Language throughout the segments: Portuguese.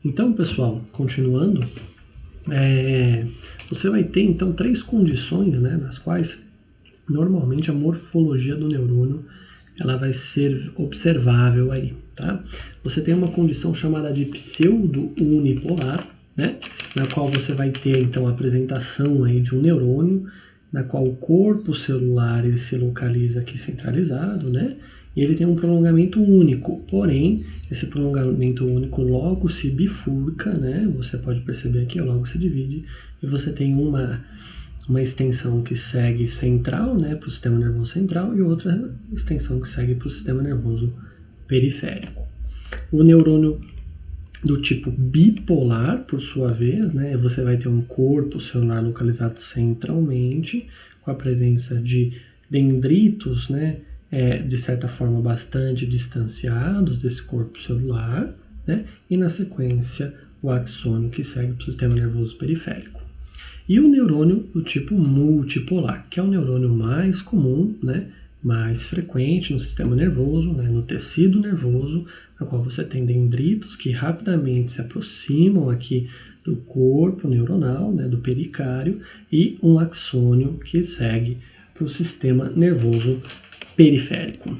Então, pessoal, continuando, você vai ter então 3 condições, né, nas quais normalmente a morfologia do neurônio ela vai ser observável aí, tá? Você tem uma condição chamada de pseudo-unipolar, né, na qual você vai ter então a apresentação aí de um neurônio, na qual o corpo celular ele se localiza aqui centralizado, né? E ele tem um prolongamento único, porém, esse prolongamento único logo se bifurca, né? Você pode perceber aqui, logo se divide, e você tem uma extensão que segue central, né, para o sistema nervoso central, e outra extensão que segue para o sistema nervoso periférico. O neurônio do tipo bipolar, por sua vez, né, você vai ter um corpo celular localizado centralmente, com a presença de dendritos, né, de certa forma bastante distanciados desse corpo celular, né, e na sequência o axônio que segue para o sistema nervoso periférico. E o neurônio do tipo multipolar, que é o neurônio mais comum, né, mais frequente no sistema nervoso, né, no tecido nervoso, na qual você tem dendritos que rapidamente se aproximam aqui do corpo neuronal, né, do pericárdio, e um axônio que segue para o sistema nervoso periférico.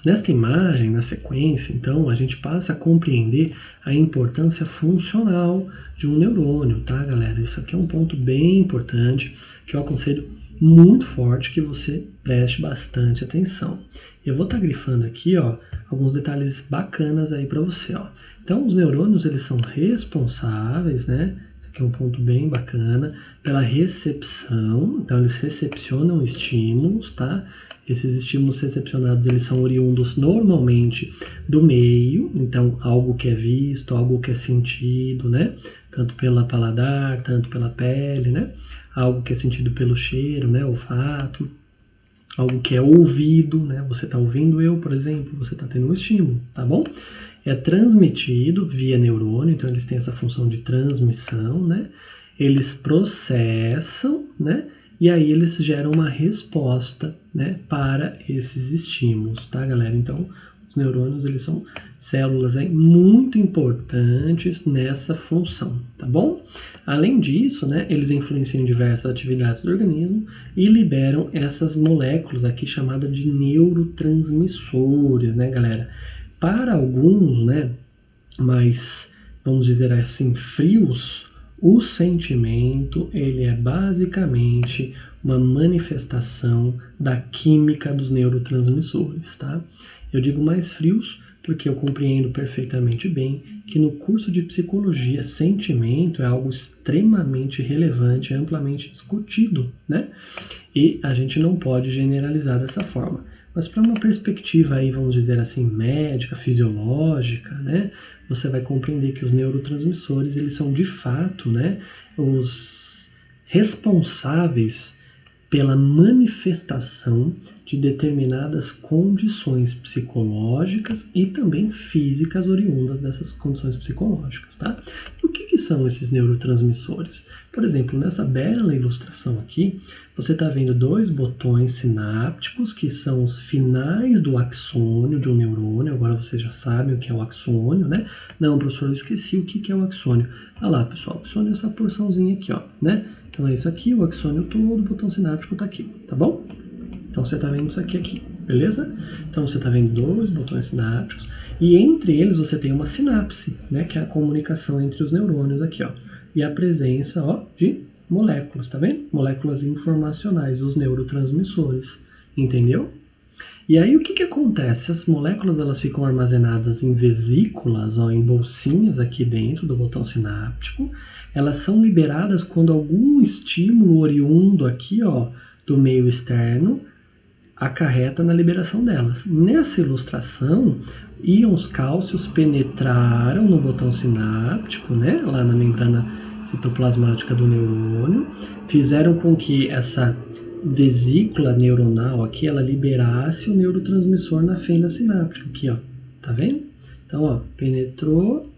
Nesta imagem, na sequência, então, a gente passa a compreender a importância funcional de um neurônio, tá, galera? Isso aqui é um ponto bem importante que eu aconselho muito forte que você preste bastante atenção. Eu vou estar grifando aqui, ó, alguns detalhes bacanas aí para você, ó. Então, os neurônios, eles são responsáveis, né? Isso aqui é um ponto bem bacana, pela recepção. Então, eles recepcionam estímulos, tá? Esses estímulos recepcionados, eles são oriundos normalmente do meio, então algo que é visto, algo que é sentido, né? Tanto pela paladar, tanto pela pele, né? Algo que é sentido pelo cheiro, né? Olfato. Algo que é ouvido, né? Você está ouvindo eu, por exemplo, você está tendo um estímulo, tá bom? É transmitido via neurônio, então eles têm essa função de transmissão, né? Eles processam, né? E aí eles geram uma resposta, né, para esses estímulos, tá, galera? Então, os neurônios, eles são células aí muito importantes nessa função, tá bom? Além disso, né, eles influenciam em diversas atividades do organismo e liberam essas moléculas aqui chamadas de neurotransmissores, né, galera? Para alguns, né, mais, vamos dizer assim, frios, o sentimento, ele é basicamente uma manifestação da química dos neurotransmissores, tá? Eu digo mais frios porque eu compreendo perfeitamente bem que no curso de psicologia, sentimento é algo extremamente relevante, amplamente discutido, né? E a gente não pode generalizar dessa forma. Mas para uma perspectiva aí, vamos dizer assim, médica, fisiológica, né, você vai compreender que os neurotransmissores, eles são de fato, né, os responsáveis pela manifestação de determinadas condições psicológicas e também físicas oriundas dessas condições psicológicas, tá? E o que são esses neurotransmissores? Por exemplo, nessa bela ilustração aqui, você está vendo 2 botões sinápticos, que são os finais do axônio de um neurônio. Agora vocês já sabem o que é o axônio, né? Não, professor, eu esqueci o que é o axônio. Olha lá, pessoal, o axônio é essa porçãozinha aqui, ó, né? Então é isso aqui, o axônio todo, o botão sináptico está aqui, tá bom? Então você está vendo isso aqui, beleza? Então você está vendo 2 botões sinápticos e entre eles você tem uma sinapse, né? Que é a comunicação entre os neurônios aqui, ó. E a presença, ó, de moléculas, tá vendo? Moléculas informacionais, os neurotransmissores, entendeu? E aí o que acontece? As moléculas elas ficam armazenadas em vesículas, ó, em bolsinhas aqui dentro do botão sináptico. Elas são liberadas quando algum estímulo oriundo aqui, ó, do meio externo acarreta na liberação delas. Nessa ilustração, íons cálcios penetraram no botão sináptico, né, lá na membrana citoplasmática do neurônio, fizeram com que essa vesícula neuronal aqui, ela liberasse o neurotransmissor na fenda sináptica, aqui, ó, tá vendo? Então, ó, penetrou,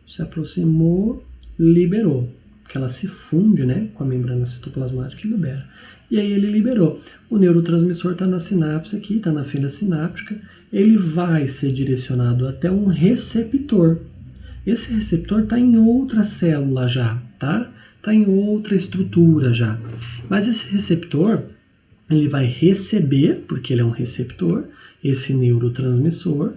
se aproximou, liberou, porque ela se funde, né, com a membrana citoplasmática e libera. E aí ele liberou. O neurotransmissor está na sinapse aqui, está na fenda sináptica, ele vai ser direcionado até um receptor. esse receptor está em outra célula já, tá? Está em outra estrutura já. Mas esse receptor, ele vai receber, porque ele é um receptor, esse neurotransmissor,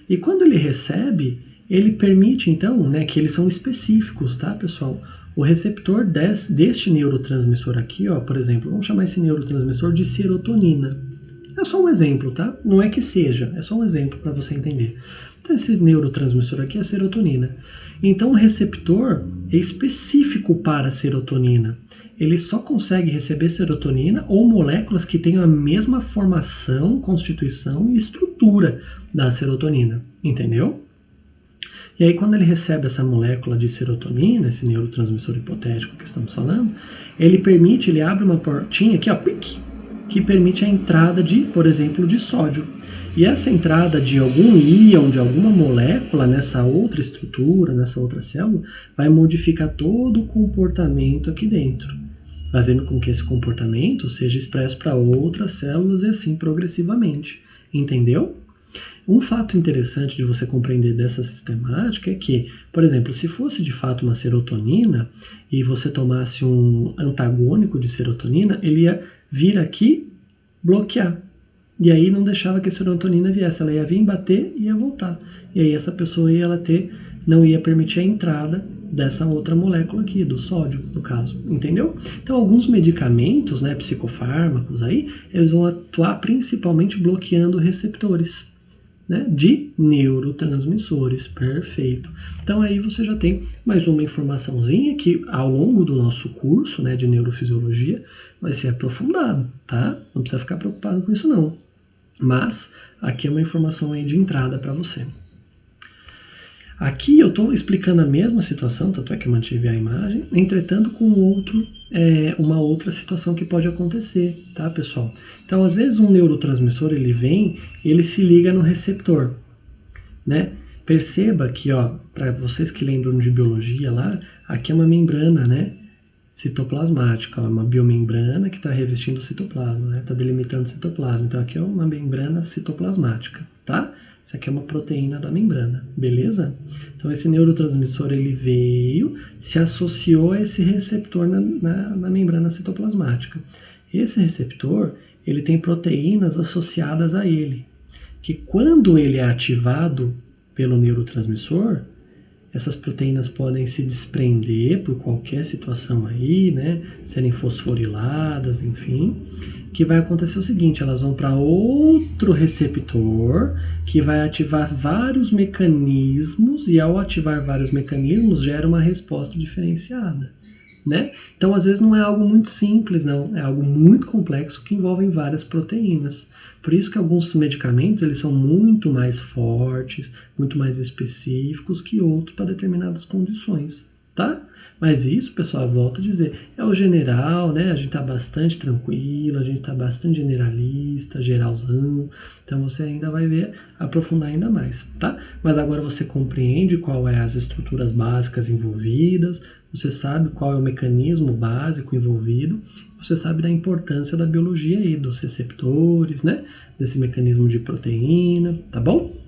e quando ele recebe, ele permite, então, né, que eles são específicos, tá, pessoal? O receptor deste neurotransmissor aqui, ó, por exemplo, vamos chamar esse neurotransmissor de serotonina. É só um exemplo, tá? Não é que seja, é só um exemplo para você entender. Então, esse neurotransmissor aqui é a serotonina. Então, o receptor é específico para a serotonina. Ele só consegue receber serotonina ou moléculas que tenham a mesma formação, constituição e estrutura da serotonina. Entendeu? E aí, quando ele recebe essa molécula de serotonina, esse neurotransmissor hipotético que estamos falando, ele abre uma portinha aqui, ó, que permite a entrada de, por exemplo, de sódio. E essa entrada de algum íon, de alguma molécula nessa outra estrutura, nessa outra célula, vai modificar todo o comportamento aqui dentro, fazendo com que esse comportamento seja expresso para outras células e assim progressivamente. Entendeu? Um fato interessante de você compreender dessa sistemática é que, por exemplo, se fosse de fato uma serotonina e você tomasse um antagônico de serotonina, ele ia vir aqui bloquear. E aí não deixava que a serotonina viesse, ela ia vir bater e ia voltar. E aí essa pessoa não ia permitir a entrada dessa outra molécula aqui, do sódio, no caso, entendeu? Então alguns medicamentos, né, psicofármacos aí, eles vão atuar principalmente bloqueando receptores, né, de neurotransmissores, perfeito. Então aí você já tem mais uma informaçãozinha que ao longo do nosso curso, né, de neurofisiologia vai ser aprofundado, tá? Não precisa ficar preocupado com isso não. Mas aqui é uma informação aí de entrada para você. Aqui eu estou explicando a mesma situação, tanto é que eu mantive a imagem, entretanto com uma outra situação que pode acontecer, tá, pessoal? Então, às vezes um neurotransmissor ele se liga no receptor, né? Perceba que, ó, para vocês que lembram de biologia lá, aqui é uma membrana, né, citoplasmática, ó, uma biomembrana que está revestindo o citoplasma, né? Está delimitando o citoplasma. Então aqui é uma membrana citoplasmática, tá? Isso aqui é uma proteína da membrana, beleza? Então esse neurotransmissor ele veio, se associou a esse receptor na membrana citoplasmática. Esse receptor ele tem proteínas associadas a ele, que quando ele é ativado pelo neurotransmissor, essas proteínas podem se desprender por qualquer situação aí, né? Serem fosforiladas, enfim. Que vai acontecer o seguinte, elas vão para outro receptor que vai ativar vários mecanismos e ao ativar vários mecanismos gera uma resposta diferenciada, né? Então às vezes não é algo muito simples, não, é algo muito complexo que envolve várias proteínas. Por isso que alguns medicamentos eles são muito mais fortes, muito mais específicos que outros para determinadas condições, tá? Mas isso, pessoal, volto a dizer, é o general, né? A gente tá bastante tranquilo, a gente tá bastante generalista, geralzão, então você ainda vai ver, aprofundar ainda mais, tá? Mas agora você compreende qual é as estruturas básicas envolvidas, você sabe qual é o mecanismo básico envolvido, você sabe da importância da biologia aí, dos receptores, né? Desse mecanismo de proteína, tá bom?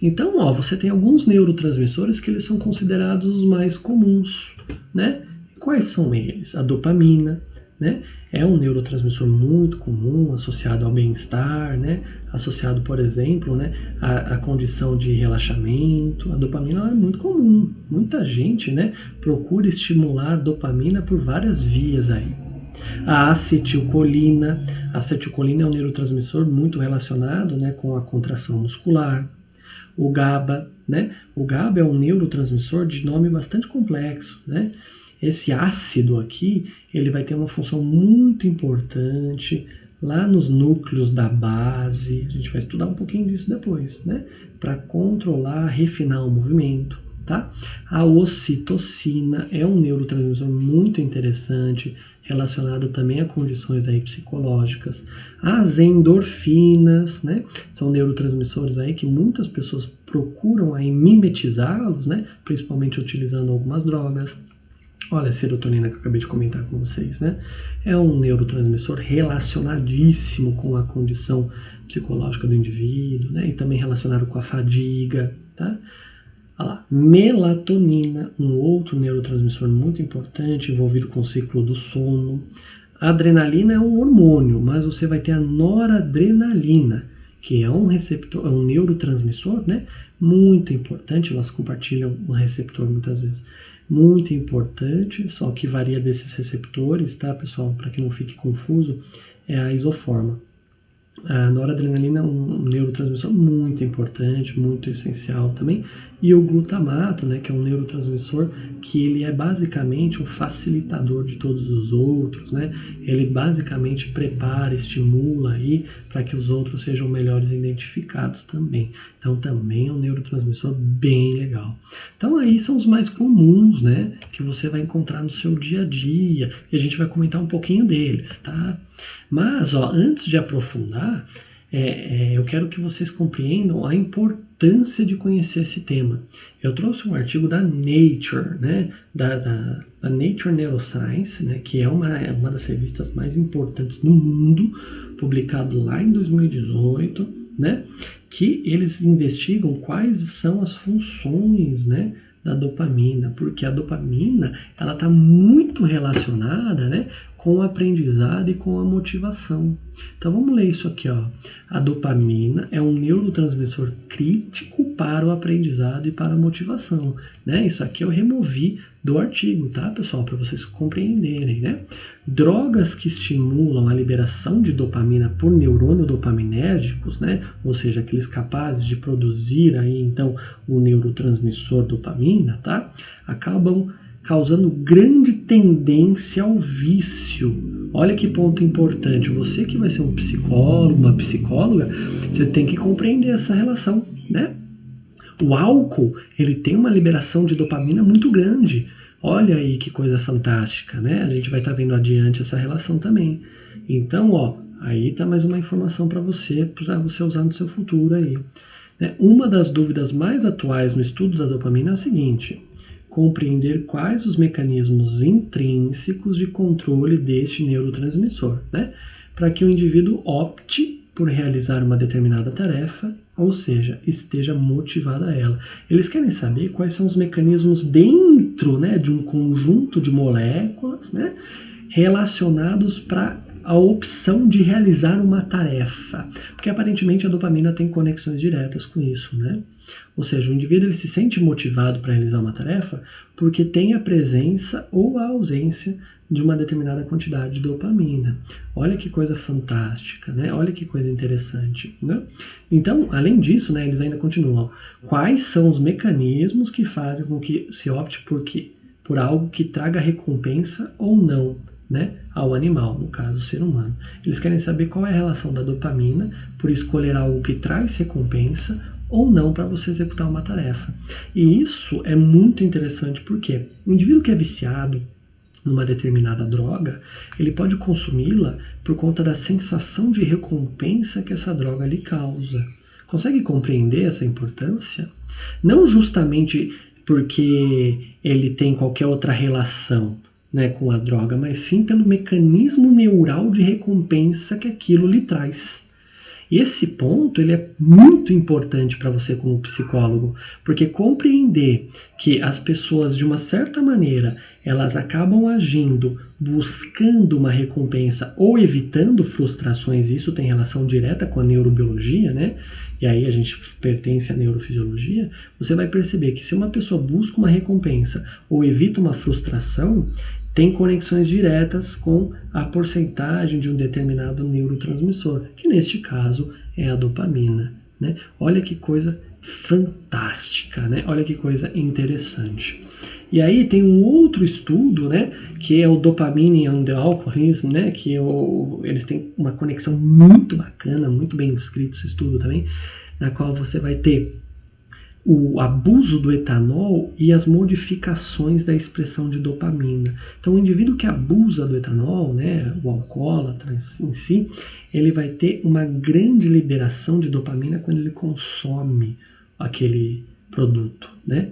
Então, ó, você tem alguns neurotransmissores que eles são considerados os mais comuns, né? Quais são eles? A dopamina, né? É um neurotransmissor muito comum, associado ao bem-estar, né? Associado, por exemplo, né, à condição de relaxamento. A dopamina é muito comum. Muita gente, né, procura estimular a dopamina por várias vias aí. A acetilcolina. A acetilcolina é um neurotransmissor muito relacionado, né, com a contração muscular. O GABA, né? O GABA é um neurotransmissor de nome bastante complexo, né? Esse ácido aqui, ele vai ter uma função muito importante lá nos núcleos da base, a gente vai estudar um pouquinho disso depois, né? Para controlar, refinar o movimento, tá? A ocitocina é um neurotransmissor muito interessante, relacionado também a condições aí psicológicas. As endorfinas, né? São neurotransmissores aí que muitas pessoas procuram aí mimetizá-los, né? Principalmente utilizando algumas drogas. Olha a serotonina que eu acabei de comentar com vocês, né? É um neurotransmissor relacionadíssimo com a condição psicológica do indivíduo, né? E também relacionado com a fadiga, tá? Olha lá, melatonina, um outro neurotransmissor muito importante envolvido com o ciclo do sono. A adrenalina é um hormônio, mas você vai ter a noradrenalina, que é um receptor, é um neurotransmissor, né? Muito importante, elas compartilham um receptor muitas vezes. Muito importante, só que varia desses receptores, tá, pessoal? Para que não fique confuso, é a isoforma. A noradrenalina é um neurotransmissor muito importante, muito essencial também. E o glutamato, né, que é um neurotransmissor que ele é basicamente um facilitador de todos os outros, né? Ele basicamente prepara, estimula aí para que os outros sejam melhores identificados também. Então também é um neurotransmissor bem legal. Então aí são os mais comuns, né, que você vai encontrar no seu dia a dia. E a gente vai comentar um pouquinho deles, tá? Mas, ó, antes de aprofundar, eu quero que vocês compreendam a importância de conhecer esse tema. Eu trouxe um artigo da Nature, né, da Nature Neuroscience, né, que é uma das revistas mais importantes no mundo, publicado lá em 2018, né, que eles investigam quais são as funções, né, da dopamina, porque a dopamina ela está muito relacionada, né, com o aprendizado e com a motivação. Então vamos ler isso aqui, ó. A dopamina é um neurotransmissor crítico para o aprendizado e para a motivação, né? Isso aqui eu removi do artigo, tá, pessoal, para vocês compreenderem, né? Drogas que estimulam a liberação de dopamina por neurônios dopaminérgicos, né? Ou seja, aqueles capazes de produzir aí então o neurotransmissor dopamina, tá? Acabam causando grande tendência ao vício. Olha que ponto importante. Você que vai ser um psicólogo, uma psicóloga, você tem que compreender essa relação, né? O álcool, ele tem uma liberação de dopamina muito grande. Olha aí que coisa fantástica, né? A gente vai estar vendo adiante essa relação também. Então, ó, aí tá mais uma informação para você usar no seu futuro aí. Uma das dúvidas mais atuais no estudo da dopamina é a seguinte: compreender quais os mecanismos intrínsecos de controle deste neurotransmissor, né? Para que o indivíduo opte por realizar uma determinada tarefa, ou seja, esteja motivado a ela. Eles querem saber quais são os mecanismos dentro, né, de um conjunto de moléculas, né, relacionados para a opção de realizar uma tarefa, porque aparentemente a dopamina tem conexões diretas com isso, né? Ou seja, o indivíduo ele se sente motivado para realizar uma tarefa porque tem a presença ou a ausência de uma determinada quantidade de dopamina. Olha que coisa fantástica, né? Olha que coisa interessante, né? Então, além disso, né, eles ainda continuam. Quais são os mecanismos que fazem com que se opte por algo que traga recompensa ou não, né, ao animal, no caso o ser humano. Eles querem saber qual é a relação da dopamina por escolher algo que traz recompensa ou não para você executar uma tarefa. E isso é muito interessante porque o indivíduo que é viciado numa determinada droga, ele pode consumi-la por conta da sensação de recompensa que essa droga lhe causa. Consegue compreender essa importância? Não justamente porque ele tem qualquer outra relação, né, com a droga, mas sim pelo mecanismo neural de recompensa que aquilo lhe traz. E esse ponto ele é muito importante para você como psicólogo, porque compreender que as pessoas, de uma certa maneira, elas acabam agindo buscando uma recompensa ou evitando frustrações, isso tem relação direta com a neurobiologia, né? E aí a gente pertence à neurofisiologia, você vai perceber que se uma pessoa busca uma recompensa ou evita uma frustração, tem conexões diretas com a porcentagem de um determinado neurotransmissor, que neste caso é a dopamina, né? Olha que coisa fantástica, né? Olha que coisa interessante. E aí tem um outro estudo, né, que é o Dopamine and the Alcoholism, né, que eles têm uma conexão muito bacana, muito bem escrito esse estudo também, na qual você vai ter o abuso do etanol e as modificações da expressão de dopamina. Então, o indivíduo que abusa do etanol, né, o alcoólatra em si, ele vai ter uma grande liberação de dopamina quando ele consome aquele produto, né,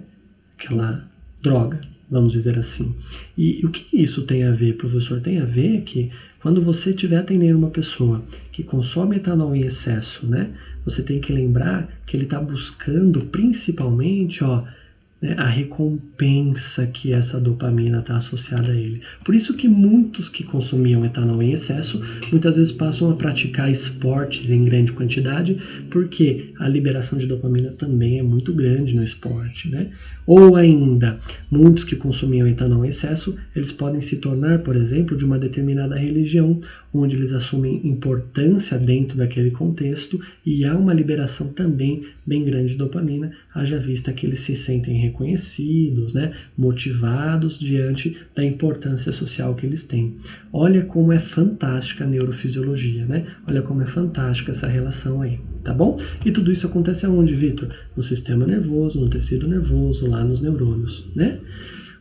aquela droga, vamos dizer assim. E o que isso tem a ver, professor? Tem a ver que quando você estiver atendendo uma pessoa que consome etanol em excesso, né, você tem que lembrar que ele está buscando principalmente, né, a recompensa que essa dopamina está associada a ele. Por isso que muitos que consumiam etanol em excesso, muitas vezes passam a praticar esportes em grande quantidade, porque a liberação de dopamina também é muito grande no esporte, né? Ou ainda, muitos que consumiam etanol em excesso, eles podem se tornar, por exemplo, de uma determinada religião, onde eles assumem importância dentro daquele contexto e há uma liberação também bem grande de dopamina, haja vista que eles se sentem reconhecidos, né, motivados diante da importância social que eles têm. Olha como é fantástica a neurofisiologia, né? Olha como é fantástica essa relação aí, tá bom? E tudo isso acontece aonde, Vitor? No sistema nervoso, no tecido nervoso, lá nos neurônios, né?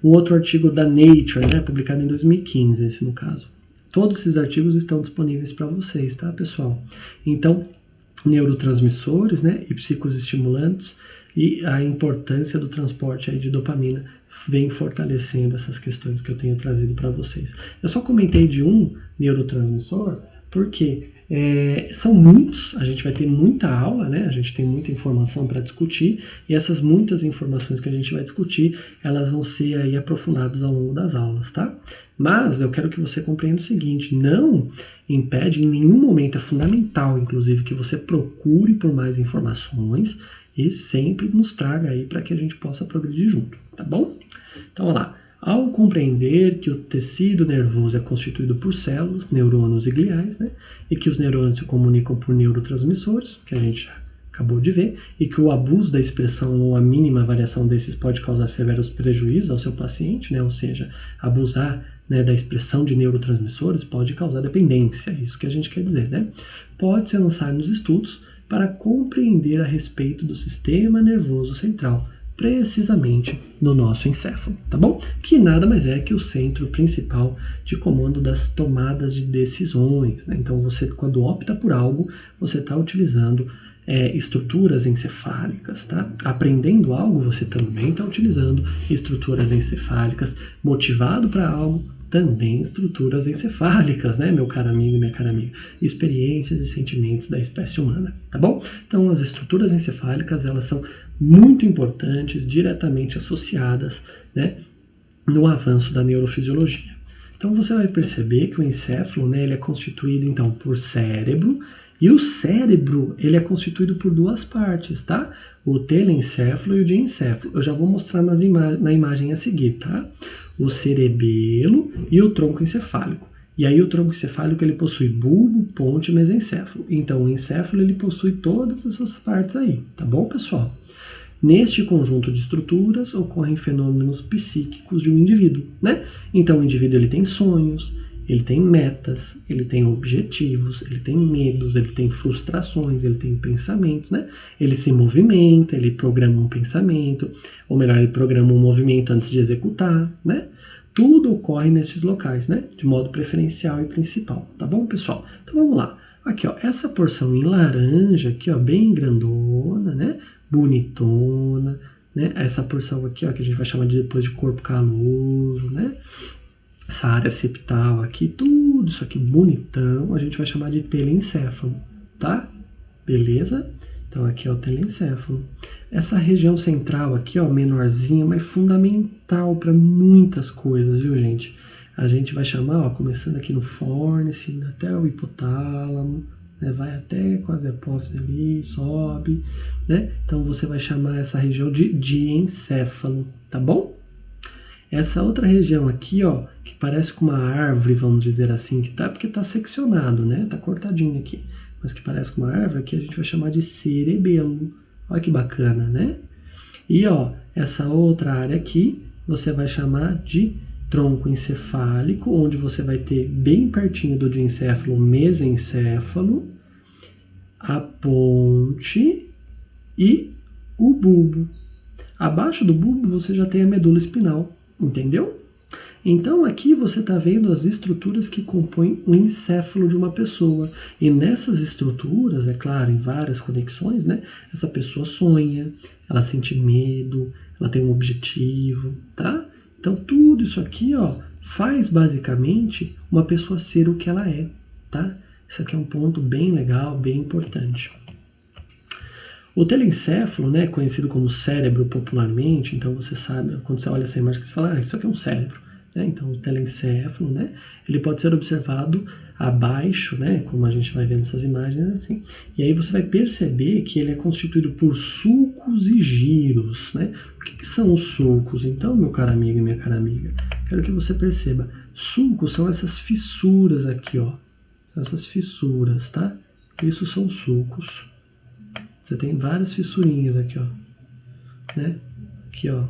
Um outro artigo da Nature, né, publicado em 2015, esse no caso. Todos esses artigos estão disponíveis para vocês, tá, pessoal? Então, neurotransmissores, né, e psicoestimulantes e a importância do transporte aí de dopamina vem fortalecendo essas questões que eu tenho trazido para vocês. Eu só comentei de um neurotransmissor porque são muitos, a gente vai ter muita aula, né? A gente tem muita informação para discutir e essas muitas informações que a gente vai discutir, elas vão ser aí aprofundadas ao longo das aulas, tá? Mas eu quero que você compreenda o seguinte, não impede em nenhum momento, é fundamental, inclusive, que você procure por mais informações e sempre nos traga aí para que a gente possa progredir junto, tá bom? Então, olha lá. Ao compreender que o tecido nervoso é constituído por células, neurônios e gliais, né, e que os neurônios se comunicam por neurotransmissores, que a gente acabou de ver, e que o abuso da expressão ou a mínima variação desses pode causar severos prejuízos ao seu paciente, né, ou seja, abusar, né, da expressão de neurotransmissores pode causar dependência, isso que a gente quer dizer, né? Pode-se avançar nos estudos para compreender a respeito do sistema nervoso central, precisamente no nosso encéfalo, tá bom? Que nada mais é que o centro principal de comando das tomadas de decisões, né? Então, você, quando opta por algo, você está utilizando estruturas encefálicas, tá? Aprendendo algo, você também está utilizando estruturas encefálicas. Motivado para algo, também estruturas encefálicas, né, meu caro amigo e minha cara amiga? Experiências e sentimentos da espécie humana, tá bom? Então, as estruturas encefálicas, elas são muito importantes, diretamente associadas, né, no avanço da neurofisiologia. Então, você vai perceber que o encéfalo, né, ele é constituído, então, por cérebro, e o cérebro, ele é constituído por duas partes, tá? O telencéfalo e o diencéfalo. Eu já vou mostrar na imagem a seguir, tá? O cerebelo e o tronco encefálico. E aí o tronco encefálico ele possui bulbo, ponte e mesencéfalo. Então o encéfalo ele possui todas essas partes aí, tá bom, pessoal? Neste conjunto de estruturas ocorrem fenômenos psíquicos de um indivíduo, né? Então o indivíduo ele tem sonhos, ele tem metas, ele tem objetivos, ele tem medos, ele tem frustrações, ele tem pensamentos, né? Ele se movimenta, ele programa um pensamento, ou melhor, ele programa um movimento antes de executar, né? Tudo ocorre nesses locais, né? De modo preferencial e principal, tá bom, pessoal? Então vamos lá. Aqui, ó, essa porção em laranja aqui, ó, bem grandona, né? Bonitona, né? Essa porção aqui, ó, que a gente vai chamar de depois de corpo caloso, né? Essa área septal aqui, tudo isso aqui bonitão, a gente vai chamar de telencéfalo, tá? Beleza? Então aqui é o telencéfalo. Essa região central aqui, ó, menorzinha, mas fundamental para muitas coisas, viu, gente? A gente vai chamar, ó, começando aqui no fórnice, indo até o hipotálamo, né? Vai até quase a apófise ali, sobe, né? Então você vai chamar essa região de diencéfalo, tá bom? Essa outra região aqui, ó, que parece com uma árvore, vamos dizer assim, que tá, porque tá seccionado, né? Tá cortadinho aqui. Mas que parece com uma árvore, aqui a gente vai chamar de cerebelo. Olha que bacana, né? E, ó, essa outra área aqui, você vai chamar de tronco encefálico, onde você vai ter bem pertinho do diencéfalo, mesencéfalo, a ponte e o bulbo. Abaixo do bulbo você já tem a medula espinal. Entendeu? Então aqui você está vendo as estruturas que compõem o encéfalo de uma pessoa. E nessas estruturas, é claro, em várias conexões, né? Essa pessoa sonha, ela sente medo, ela tem um objetivo, tá? Então tudo isso aqui, ó, faz basicamente uma pessoa ser o que ela é, tá? Isso aqui é um ponto bem legal, bem importante. O telencéfalo, né, conhecido como cérebro popularmente, então você sabe, quando você olha essa imagem, você fala, isso aqui é um cérebro. Né? Então, o telencéfalo, né, ele pode ser observado abaixo, né, como a gente vai vendo essas imagens, assim, e aí você vai perceber que ele é constituído por sulcos e giros. Né? O que são os sulcos? Então, meu caro amigo e minha cara amiga, quero que você perceba, sulcos são essas fissuras aqui, ó, são essas fissuras, tá? Isso são sulcos. Você tem várias fissurinhas aqui, ó, né? Aqui, ó,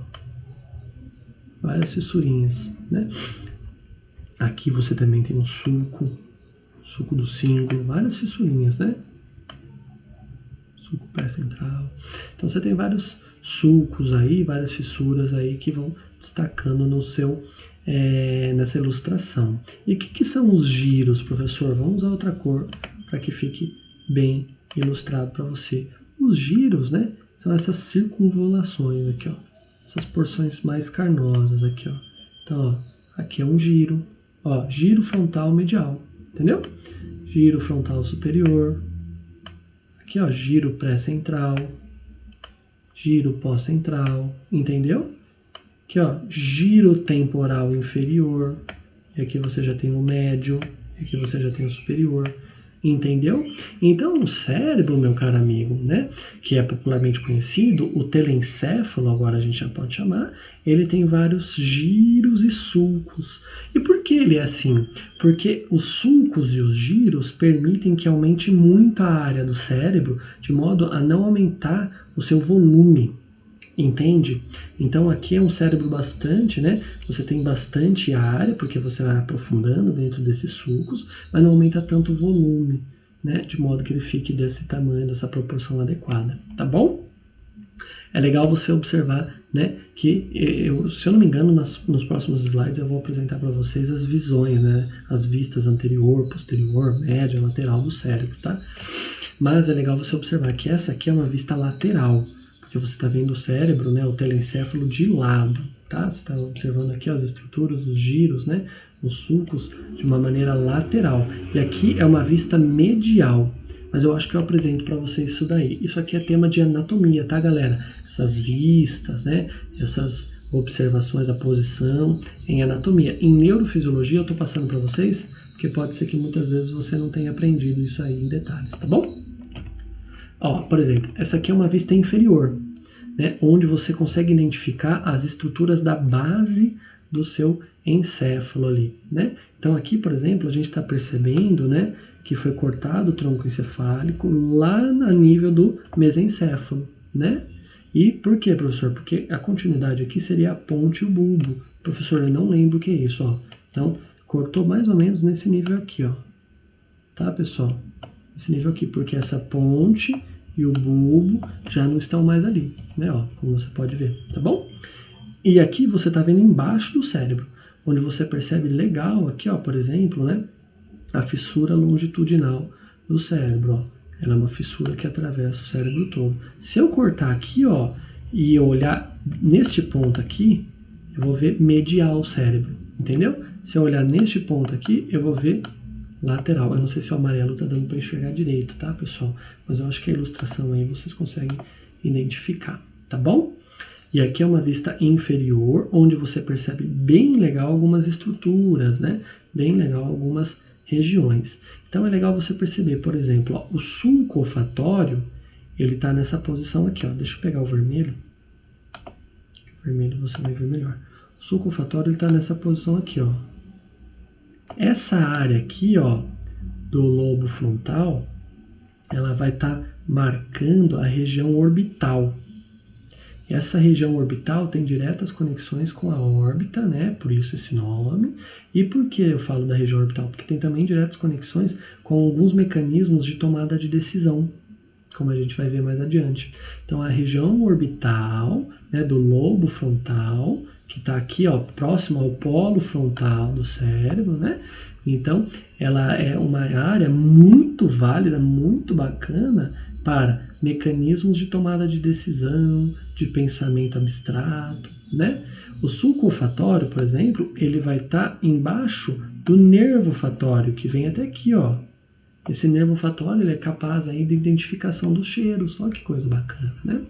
várias fissurinhas, né? Aqui você também tem um sulco do cíngulo, várias fissurinhas, né? Sulco pré-central. Então você tem vários sulcos aí, várias fissuras aí que vão destacando no seu nessa ilustração. E o que são os giros, professor? Vamos usar outra cor para que fique bem ilustrado para você. Os giros, né, são essas circunvolações aqui, ó, essas porções mais carnosas aqui, ó. Então, ó, aqui é um giro, ó, giro frontal medial, entendeu? Giro frontal superior, aqui, ó, giro pré-central, giro pós-central, entendeu? Aqui, ó, giro temporal inferior, e aqui você já tem o médio, e aqui você já tem o superior. Entendeu? Então, o cérebro, meu caro amigo, né, que é popularmente conhecido, o telencéfalo, agora a gente já pode chamar, ele tem vários giros e sulcos. E por que ele é assim? Porque os sulcos e os giros permitem que aumente muito a área do cérebro, de modo a não aumentar o seu volume. Entende? Então aqui é um cérebro bastante, né? Você tem bastante área, porque você vai aprofundando dentro desses sulcos, mas não aumenta tanto o volume, né? De modo que ele fique desse tamanho, dessa proporção adequada, tá bom? É legal você observar, né? Que, se eu não me engano, nos próximos slides eu vou apresentar para vocês as visões, né? As vistas anterior, posterior, média, lateral do cérebro, tá? Mas é legal você observar que essa aqui é uma vista lateral, que você está vendo o cérebro, né, o telencéfalo de lado, tá? Você está observando aqui as estruturas, os giros, né, os sulcos de uma maneira lateral. E aqui é uma vista medial, mas eu acho que eu apresento para vocês isso daí. Isso aqui é tema de anatomia, tá, galera? Essas vistas, né, essas observações da posição em anatomia. Em neurofisiologia eu estou passando para vocês, porque pode ser que muitas vezes você não tenha aprendido isso aí em detalhes, tá bom? Ó, por exemplo, essa aqui é uma vista inferior, né, onde você consegue identificar as estruturas da base do seu encéfalo ali, né? Então aqui, por exemplo, a gente está percebendo, né, que foi cortado o tronco encefálico lá no nível do mesencéfalo, né? E por quê, professor? Porque a continuidade aqui seria a ponte e o bulbo. Professor, eu não lembro o que é isso, ó. Então, cortou mais ou menos nesse nível aqui, ó. Tá, pessoal? Esse nível aqui, porque essa ponte e o bulbo já não estão mais ali, né? Ó, como você pode ver, tá bom? E aqui você está vendo embaixo do cérebro, onde você percebe legal aqui, ó, por exemplo, né? A fissura longitudinal do cérebro, ó. Ela é uma fissura que atravessa o cérebro todo. Se eu cortar aqui, ó, e eu olhar neste ponto aqui, eu vou ver medial o cérebro, entendeu? Se eu olhar neste ponto aqui, eu vou ver lateral. Eu não sei se o amarelo está dando para enxergar direito, tá, pessoal? Mas eu acho que a ilustração aí vocês conseguem identificar, tá bom? E aqui é uma vista inferior, onde você percebe bem legal algumas estruturas, né? Bem legal algumas regiões. Então é legal você perceber, por exemplo, ó, o sulco olfatório, ele está nessa posição aqui, ó. Deixa eu pegar o vermelho. O vermelho você vai ver melhor. O sulco olfatório, ele está nessa posição aqui, ó. Essa área aqui, ó, do lobo frontal, ela vai estar marcando a região orbital. Essa região orbital tem diretas conexões com a órbita, né? Por isso esse nome. E por que eu falo da região orbital? Porque tem também diretas conexões com alguns mecanismos de tomada de decisão, como a gente vai ver mais adiante. Então, a região orbital, né, do lobo frontal, que está aqui, ó, próximo ao polo frontal do cérebro, né? Então, ela é uma área muito válida, muito bacana para mecanismos de tomada de decisão, de pensamento abstrato, né? O sulco olfatório, por exemplo, ele vai estar embaixo do nervo olfatório, que vem até aqui, ó. esse nervo olfatório ele é capaz aí de identificação dos cheiros. Olha que coisa bacana, né?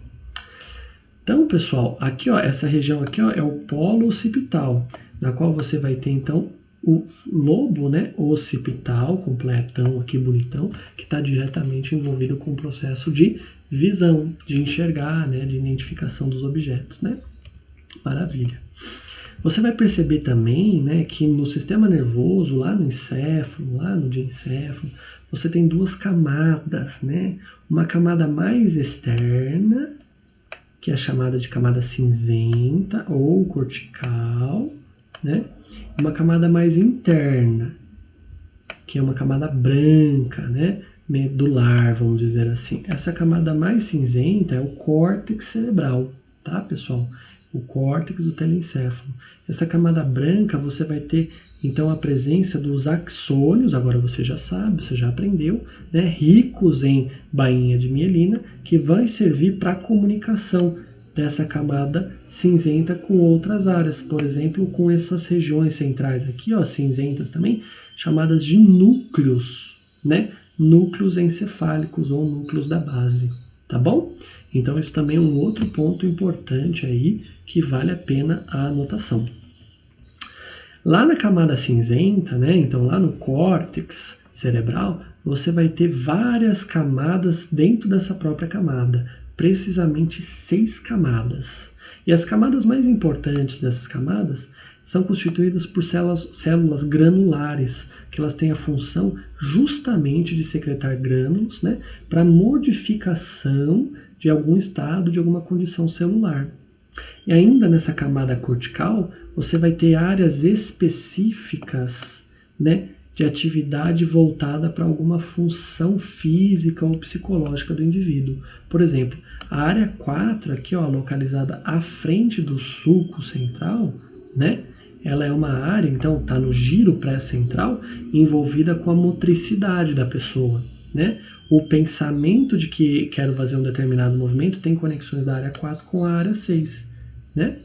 Então, pessoal, aqui, ó, essa região aqui, ó, é o polo occipital, na qual você vai ter, então, o lobo, né, occipital, completão aqui, bonitão, que está diretamente envolvido com o processo de visão, de enxergar, né, de identificação dos objetos, né? Maravilha. Você vai perceber também, né, que no sistema nervoso, lá no encéfalo, lá no diencéfalo, você tem duas camadas, né? Uma camada mais externa, que é chamada de camada cinzenta ou cortical, né? Uma camada mais interna, que é uma camada branca, né? Medular, vamos dizer assim. Essa camada mais cinzenta é o córtex cerebral, tá, pessoal? O córtex do telencéfalo. Essa camada branca você vai ter então a presença dos axônios, agora você já sabe, você já aprendeu, né, ricos em bainha de mielina, que vai servir para a comunicação dessa camada cinzenta com outras áreas, por exemplo, com essas regiões centrais aqui, ó, cinzentas também, chamadas de núcleos, né? Núcleos encefálicos ou núcleos da base, tá bom? Então isso também é um outro ponto importante aí que vale a pena a anotação. Lá na camada cinzenta, né, então lá no córtex cerebral, você vai ter várias camadas dentro dessa própria camada, precisamente 6 camadas. E as camadas mais importantes dessas camadas são constituídas por células granulares, que elas têm a função justamente de secretar grânulos, né, para modificação de algum estado, de alguma condição celular. E ainda nessa camada cortical, você vai ter áreas específicas, né, de atividade voltada para alguma função física ou psicológica do indivíduo. Por exemplo, a área 4, aqui, ó, localizada à frente do sulco central, né, ela é uma área, então, está no giro pré-central, envolvida com a motricidade da pessoa, né? O pensamento de que quero fazer um determinado movimento tem conexões da área 4 com a área 6, né?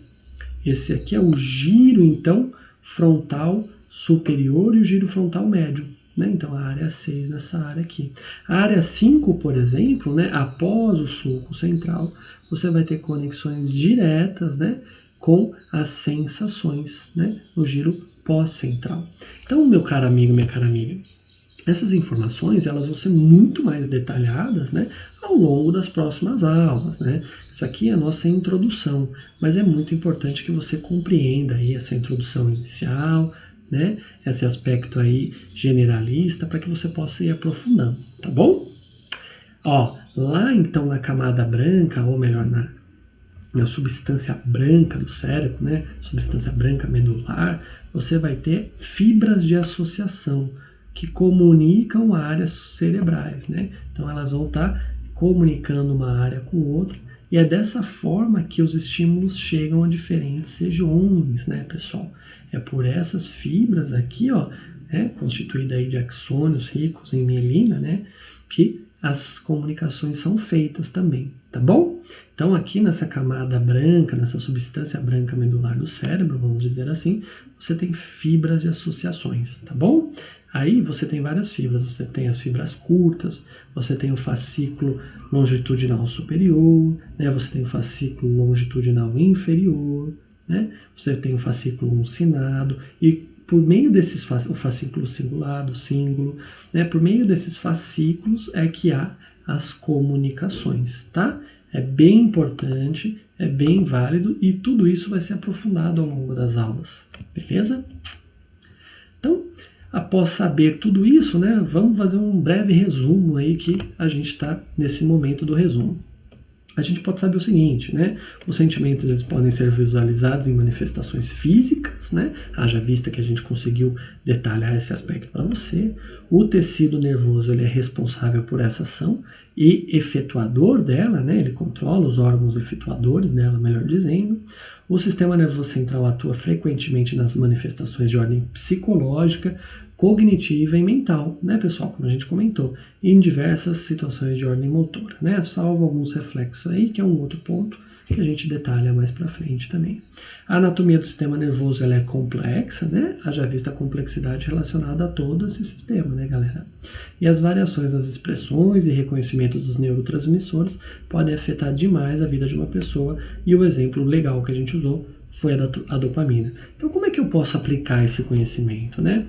Esse aqui é o giro, então, frontal superior e o giro frontal médio, né? Então, a área 6 nessa área aqui. A área 5, por exemplo, né, após o sulco central, você vai ter conexões diretas, né, com as sensações, né, no giro pós-central. Então, meu caro amigo, minha cara amiga, essas informações elas vão ser muito mais detalhadas, né, ao longo das próximas aulas, né? Isso aqui é a nossa introdução, mas é muito importante que você compreenda aí essa introdução inicial, né, esse aspecto aí generalista, para que você possa ir aprofundando, tá bom? Ó, lá então na camada branca, ou melhor, na substância branca do cérebro, né, substância branca medular, você vai ter fibras de associação que comunicam áreas cerebrais, né? Então elas vão estar comunicando uma área com outra e é dessa forma que os estímulos chegam a diferentes regiões, né, pessoal? É por essas fibras aqui, ó, né, constituída aí de axônios ricos em mielina, né, que as comunicações são feitas também, tá bom? Então aqui nessa camada branca, nessa substância branca medular do cérebro, vamos dizer assim, você tem fibras de associações, tá bom? Aí você tem várias fibras, você tem as fibras curtas, você tem o fascículo longitudinal superior, né? Você tem o fascículo longitudinal inferior, né? Você tem o fascículo uncinado e por meio desses o fascículo cingulado, cíngulo, né? Por meio desses fascículos é que há as comunicações, tá? É bem importante, é bem válido e tudo isso vai ser aprofundado ao longo das aulas, beleza? Então, após saber tudo isso, né, vamos fazer um breve resumo aí que a gente está nesse momento do resumo. A gente pode saber o seguinte, né, os sentimentos eles podem ser visualizados em manifestações físicas, né, haja vista que a gente conseguiu detalhar esse aspecto para você. O tecido nervoso ele é responsável por essa ação e efetuador dela, né, ele controla os órgãos efetuadores dela, melhor dizendo. O sistema nervoso central atua frequentemente nas manifestações de ordem psicológica, cognitiva e mental, né, pessoal, como a gente comentou, e em diversas situações de ordem motora, né, salvo alguns reflexos aí, que é um outro ponto que a gente detalha mais para frente também. A anatomia do sistema nervoso ela é complexa, né? Haja vista a complexidade relacionada a todo esse sistema, né, galera? E as variações nas expressões e reconhecimentos dos neurotransmissores podem afetar demais a vida de uma pessoa, e o exemplo legal que a gente usou foi a dopamina. Então, como é que eu posso aplicar esse conhecimento, né?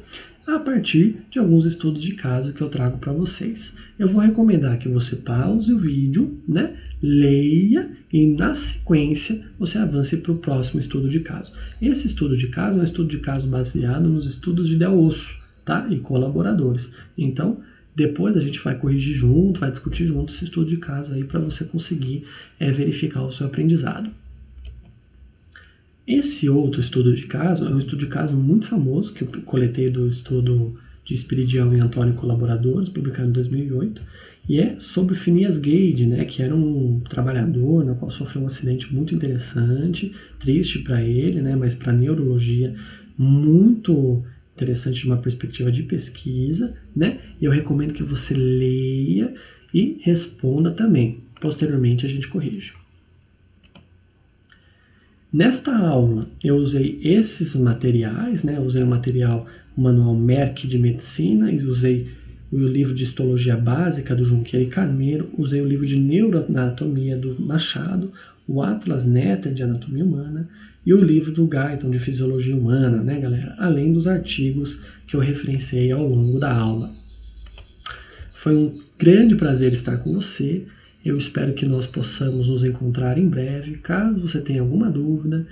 A partir de alguns estudos de caso que eu trago para vocês. Eu vou recomendar que você pause o vídeo, né? Leia e na sequência você avance para o próximo estudo de caso. Esse estudo de caso é um estudo de caso baseado nos estudos de Del Osso, tá? E colaboradores. Então, depois a gente vai corrigir junto, vai discutir junto esse estudo de caso aí para você conseguir verificar o seu aprendizado. Esse outro estudo de caso é um estudo de caso muito famoso, que eu coletei do estudo de Espiridião e Antônio Colaboradores, publicado em 2008, e é sobre Phineas Gage, né, que era um trabalhador na qual sofreu um acidente muito interessante, triste para ele, né, mas para a neurologia muito interessante de uma perspectiva de pesquisa, né, e eu recomendo que você leia e responda também. Posteriormente a gente corrige. Nesta aula eu usei esses materiais, né? Eu usei o manual Merck de Medicina, e usei o livro de Histologia Básica do Junqueira e Carneiro, usei o livro de Neuroanatomia do Machado, o Atlas Netter de Anatomia Humana e o livro do Guyton de Fisiologia Humana, né, galera? Além dos artigos que eu referenciei ao longo da aula. Foi um grande prazer estar com você. Eu espero que nós possamos nos encontrar em breve. Caso você tenha alguma dúvida,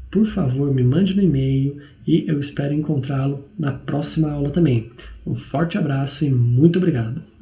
por favor, me mande no e-mail e eu espero encontrá-lo na próxima aula também. Um forte abraço e muito obrigado!